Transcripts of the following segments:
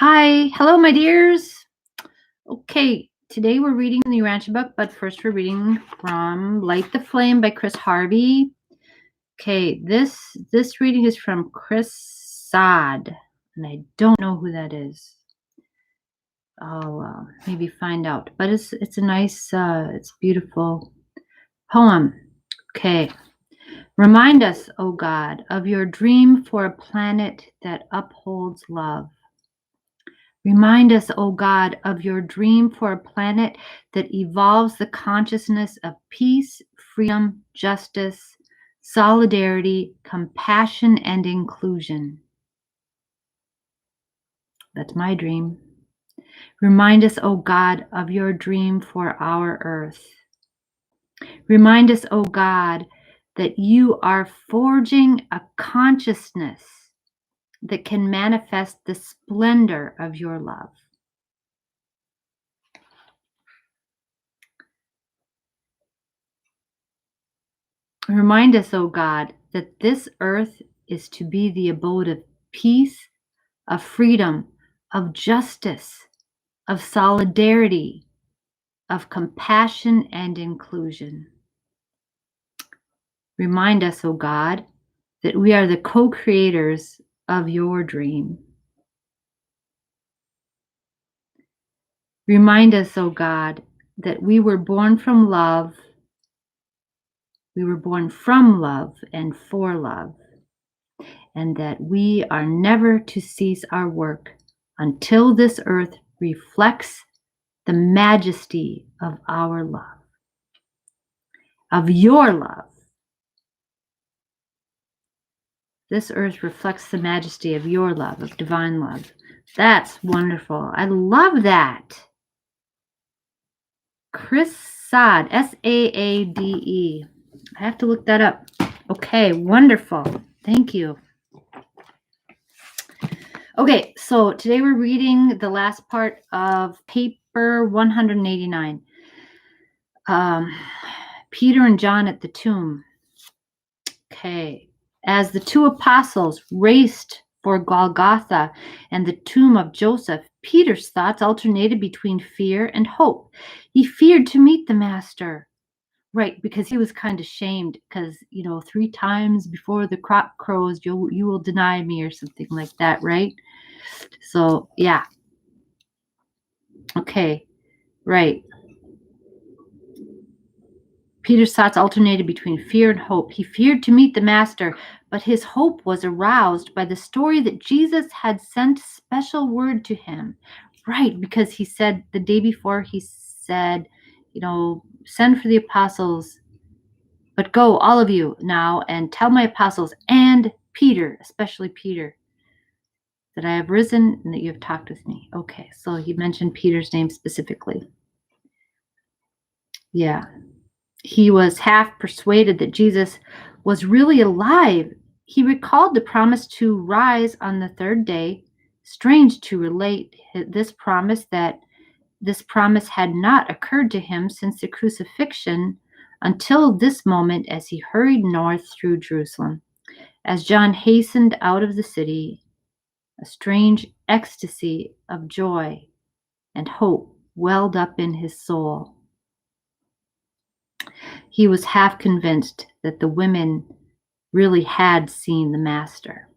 Hi, hello, my dears. Okay, today we're reading the Urantia book, but first we're reading from Light the Flame by Chris Harvey. Okay, this reading is from Chris Sod, and I don't know who that is. I'll maybe find out, but it's a nice, it's beautiful poem. Okay. Remind us, O God, of your dream for a planet that upholds love. Remind us, O God, of your dream for a planet that evolves the consciousness of peace, freedom, justice, solidarity, compassion, and inclusion. That's my dream. Remind us, O God, of your dream for our earth. Remind us, O God, that you are forging a consciousness that can manifest the splendor of your love. Remind us, O God, that this earth is to be the abode of peace, of freedom, of justice, of solidarity, of compassion and inclusion. Remind us, O God, that we are the co-creators of your dream. Remind us, O God, that we were born from love. We were born from love and for love, and that we are never to cease our work until this earth reflects the majesty of our love, of your love. This earth reflects the majesty of your love, of divine love. That's wonderful. I love that. Chris Saad, Saade. I have to look that up. Okay, wonderful. Thank you. Okay, so today we're reading the last part of paper 189. Peter and John at the tomb. Okay. As the two apostles raced for Golgotha and the tomb of Joseph, Peter's thoughts alternated between fear and hope. He feared to meet the master. Right, because he was kind of shamed because, 3 times before the cock crows, you will deny me or something like that, right? So, yeah. Okay, right. Peter's thoughts alternated between fear and hope. He feared to meet the master, but his hope was aroused by the story that Jesus had sent special word to him. Right, because he said the day before, he said, send for the apostles, but go, all of you, now, and tell my apostles and Peter, especially Peter, that I have risen and that you have talked with me. Okay, so he mentioned Peter's name specifically. Yeah. He was half persuaded that Jesus was really alive. He recalled the promise to rise on the third day. Strange to relate this promise had not occurred to him since the crucifixion until this moment as he hurried north through Jerusalem. As John hastened out of the city, a strange ecstasy of joy and hope welled up in his soul. He was half convinced that the women really had seen the master.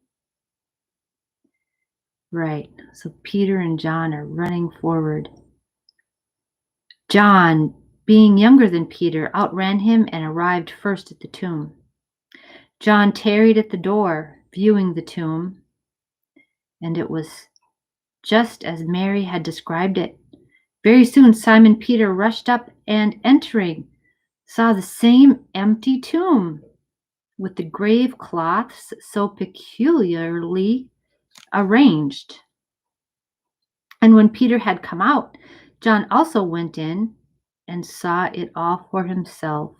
Right, so Peter and John are running forward. John, being younger than Peter, outran him and arrived first at the tomb. John tarried at the door, viewing the tomb, and it was just as Mary had described it. Very soon Simon Peter rushed up and, entering, saw the same empty tomb with the grave cloths so peculiarly arranged. And when Peter had come out, John also went in and saw it all for himself.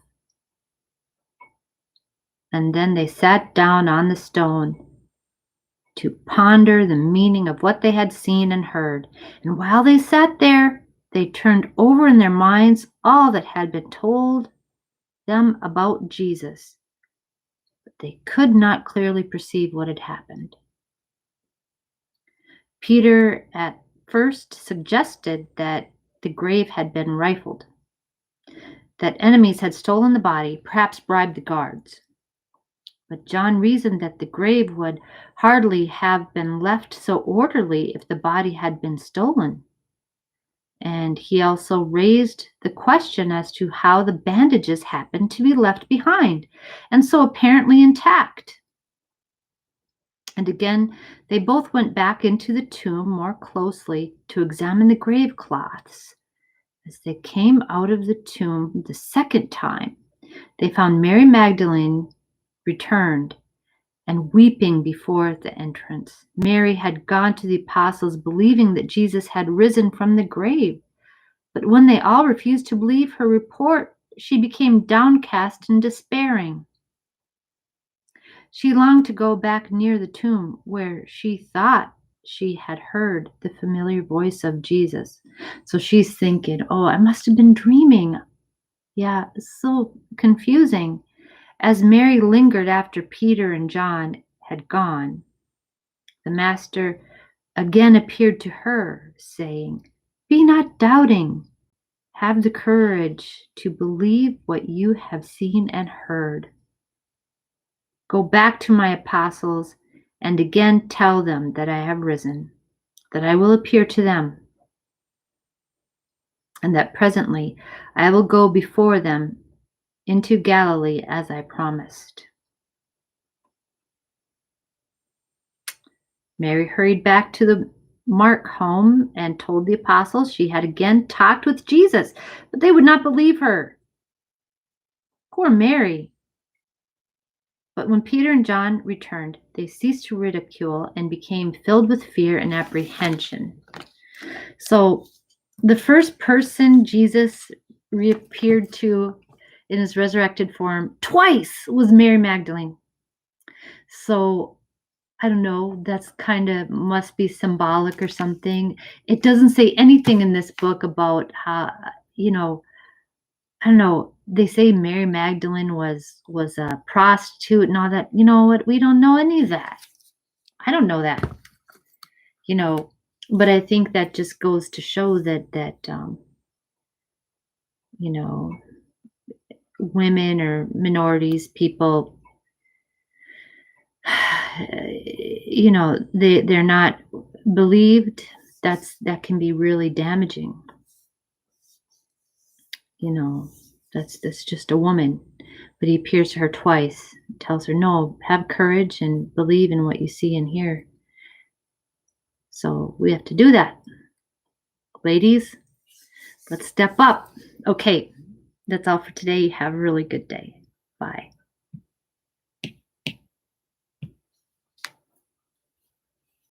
And then they sat down on the stone to ponder the meaning of what they had seen and heard. And while they sat there, they turned over in their minds all that had been told them about Jesus. But they could not clearly perceive what had happened. Peter at first suggested that the grave had been rifled, that enemies had stolen the body, perhaps bribed the guards. But John reasoned that the grave would hardly have been left so orderly if the body had been stolen. And he also raised the question as to how the bandages happened to be left behind, and so apparently intact. And again, they both went back into the tomb more closely to examine the grave cloths. As they came out of the tomb the second time, they found Mary Magdalene returned and weeping before the entrance. Mary had gone to the apostles believing that Jesus had risen from the grave. But when they all refused to believe her report, she became downcast and despairing. She longed to go back near the tomb where she thought she had heard the familiar voice of Jesus. So she's thinking, oh, I must have been dreaming. Yeah, it's so confusing. As Mary lingered after Peter and John had gone, the Master again appeared to her, saying, "Be not doubting. Have the courage to believe what you have seen and heard. Go back to my apostles and again tell them that I have risen, that I will appear to them, and that presently I will go before them into Galilee as I promised." Mary hurried back to the Mark home and told the apostles she had again talked with Jesus, but they would not believe her. Poor Mary. But when Peter and John returned, they ceased to ridicule and became filled with fear and apprehension. So the first person Jesus reappeared to in his resurrected form twice was Mary Magdalene. So I don't know, that's kind of must be symbolic or something. It doesn't say anything in this book about how, I don't know, they say Mary Magdalene was a prostitute and all that. You know what? We don't know any of that. I don't know that. You know, but I think that just goes to show that you know, women or minorities, people, they're not believed. That can be really damaging. That's just a woman. But he appears to her twice, tells her, no, have courage and believe in what you see and hear. So we have to do that. Ladies, let's step up. Okay, that's all for today. Have a really good day. Bye.